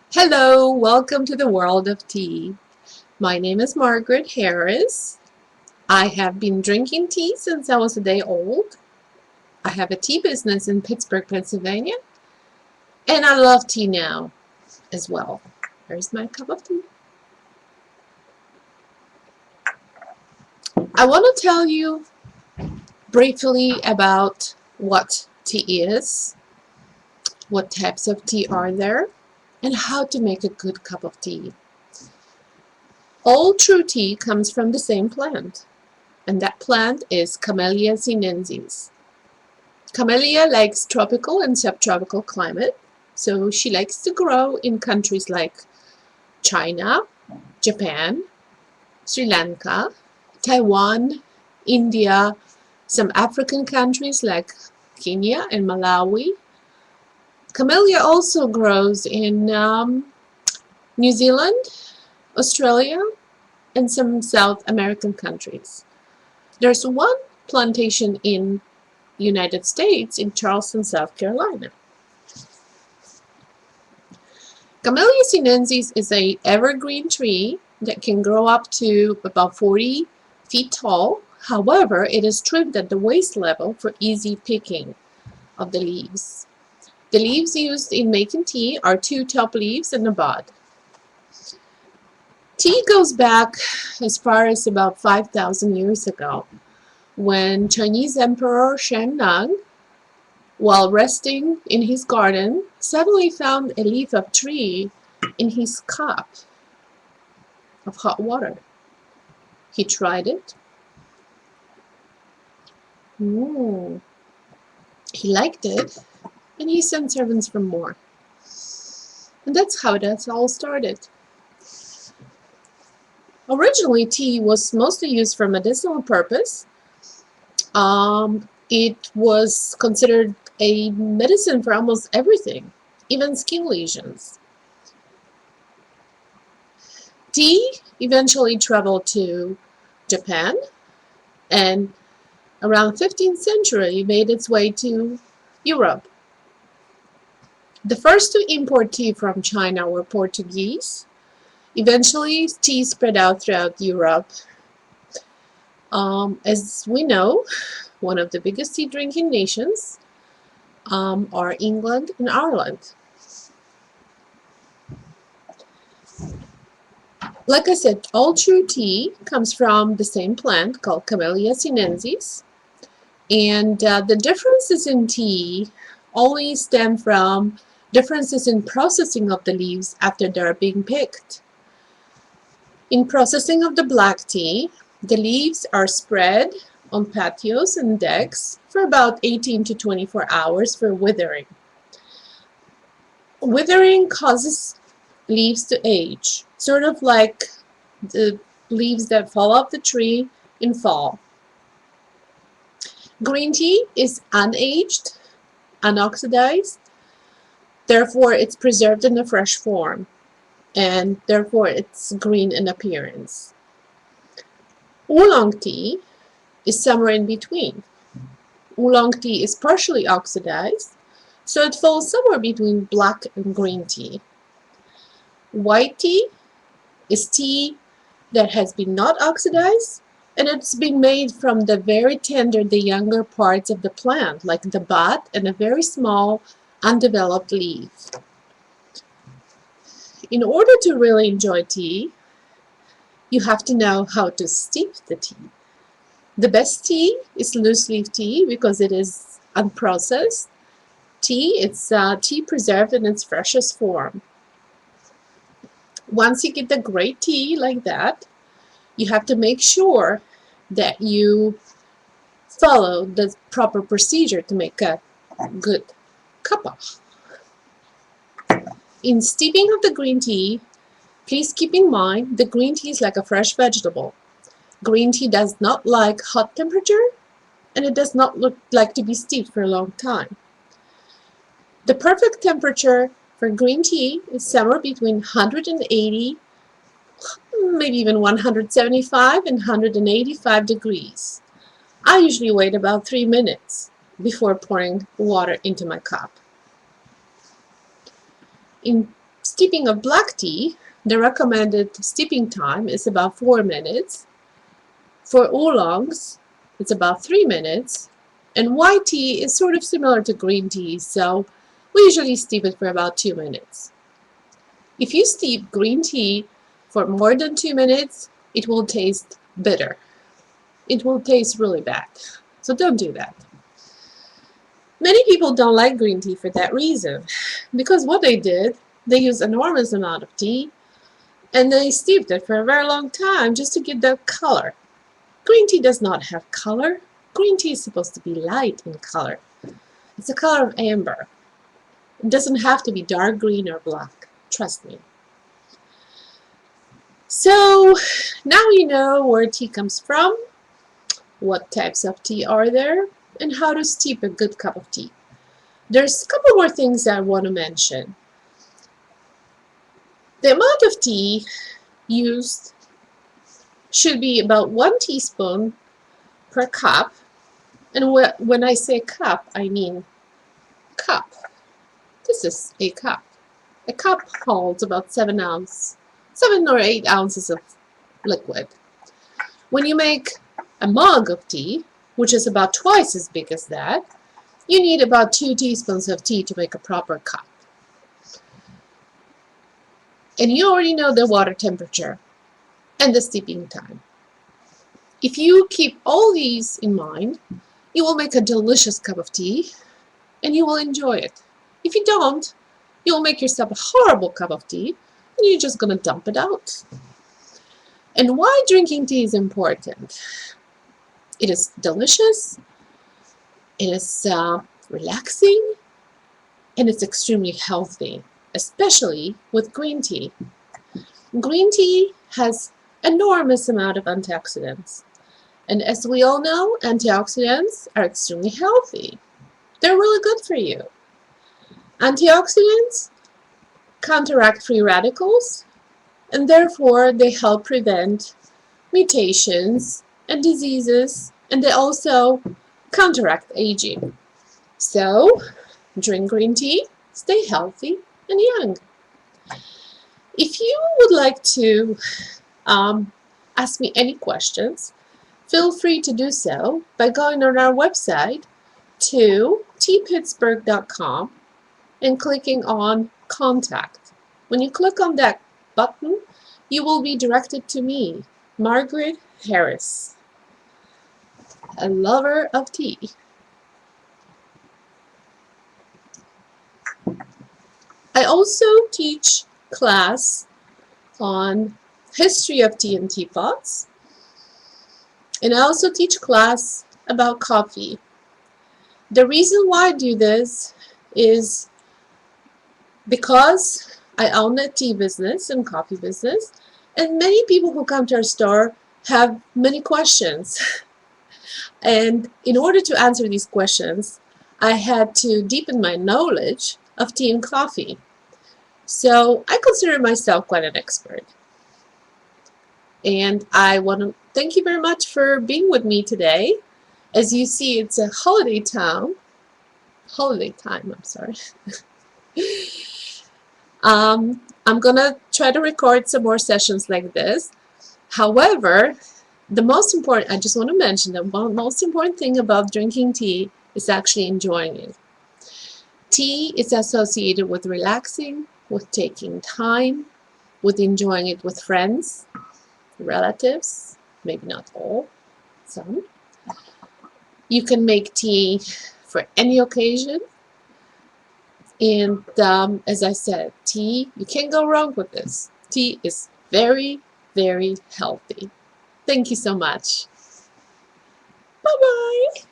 Hello, welcome to the world of tea. My name is Margaret Harris. I have been drinking tea since I was a day old. I have a tea business in Pittsburgh, Pennsylvania, and I love tea now as well. Here's my cup of tea. I want to tell you briefly about what tea is, what types of tea are there, and how to make a good cup of tea. All true tea comes from the same plant, and that plant is Camellia sinensis. Camellia likes tropical and subtropical climate, so she likes to grow in countries like China, Japan, Sri Lanka, Taiwan, India, some African countries like Kenya and Malawi. Camellia also grows in New Zealand, Australia, and some South American countries. There's one plantation in United States in Charleston, South Carolina. Camellia sinensis is an evergreen tree that can grow up to about 40 feet tall. However, it is trimmed at the waist level for easy picking of the leaves. The leaves used in making tea are two top leaves and a bud. Tea goes back as far as about 5,000 years ago, when Chinese Emperor Shennong, while resting in his garden, suddenly found a leaf of tree in his cup of hot water. He tried it. He liked it, and he sent servants for more. And that's how that all started. Originally, tea was mostly used for medicinal purpose. It was considered a medicine for almost everything, even skin lesions. Tea eventually traveled to Japan, and around 15th century made its way to Europe. The first to import tea from China were Portuguese. Eventually, tea spread out throughout Europe. As we know, one of the biggest tea drinking nations are England and Ireland. Like I said, all true tea comes from the same plant called Camellia sinensis, and the differences in tea only stem from differences in processing of the leaves after they're being picked. In processing of the black tea, the leaves are spread on patios and decks for about 18 to 24 hours for withering. Withering causes leaves to age, sort of like the leaves that fall off the tree in fall. Green tea is unaged, unoxidized, therefore it's preserved in a fresh form, and therefore it's green in appearance. Oolong tea is somewhere in between. Oolong tea is partially oxidized, so it falls somewhere between black and green tea. White tea is tea that has been not oxidized, and it's been made from the very tender, the younger parts of the plant, like the bud and a very small, undeveloped leaf. In order to really enjoy tea, you have to know how to steep the tea. The best tea is loose leaf tea because it is unprocessed tea. It's tea preserved in its freshest form. Once you get the great tea like that, you have to make sure that you follow the proper procedure to make a good cuppa. In steeping of the green tea, please keep in mind the green tea is like a fresh vegetable. Green tea does not like hot temperature, and it does not like to be steeped for a long time. The perfect temperature for green tea is somewhere between 180, maybe even 175 and 185 degrees. I usually wait about 3 minutes before pouring water into my cup. In steeping of black tea, the recommended steeping time is about 4 minutes. For oolongs, it's about 3 minutes. And white tea is sort of similar to green tea, so we usually steep it for about 2 minutes. If you steep green tea for more than 2 minutes, it will taste bitter. It will taste really bad. So don't do that. Many people don't like green tea for that reason, because what they did, they used enormous amount of tea and they steeped it for a very long time just to get that color. Green tea does not have color. Green tea is supposed to be light in color. It's the color of amber. It doesn't have to be dark green or black. Trust me. So now you know where tea comes from, what types of tea are there, and how to steep a good cup of tea. There's a couple more things I want to mention. The amount of tea used should be about 1 teaspoon per cup. And when I say cup, I mean cup. This is a cup. A cup holds about 7 or 8 ounces of liquid. When you make a mug of tea, which is about twice as big as that, you need about 2 teaspoons of tea to make a proper cup. And you already know the water temperature and the steeping time. If you keep all these in mind, you will make a delicious cup of tea and you will enjoy it. If you don't, you'll make yourself a horrible cup of tea and you're just going to dump it out. And why drinking tea is important? It is delicious, it is relaxing, and it's extremely healthy, especially with green tea. Green tea has enormous amount of antioxidants. And as we all know, antioxidants are extremely healthy. They're really good for you. Antioxidants counteract free radicals, and therefore they help prevent mutations and diseases, and they also counteract aging. So, drink green tea, stay healthy and young. If you would like to ask me any questions, feel free to do so by going on our website to tpittsburgh.com and clicking on Contact. When you click on that button, you will be directed to me, Margaret Harris, a lover of tea. I also teach class on history of tea and teapots, and I also teach class about coffee. The reason why I do this is because I own a tea business and coffee business, and many people who come to our store have many questions. And in order to answer these questions, I had to deepen my knowledge of tea and coffee. So I consider myself quite an expert. And I want to thank you very much for being with me today. As you see, it's a holiday time, I'm sorry. I'm gonna try to record some more sessions like this. However, I just want to mention the most important thing about drinking tea is actually enjoying it. Tea is associated with relaxing, with taking time, with enjoying it with friends, relatives, maybe not all, some. You can make tea for any occasion. And as I said, tea, you can't go wrong with this. Tea is very, very healthy. Thank you so much. Bye-bye.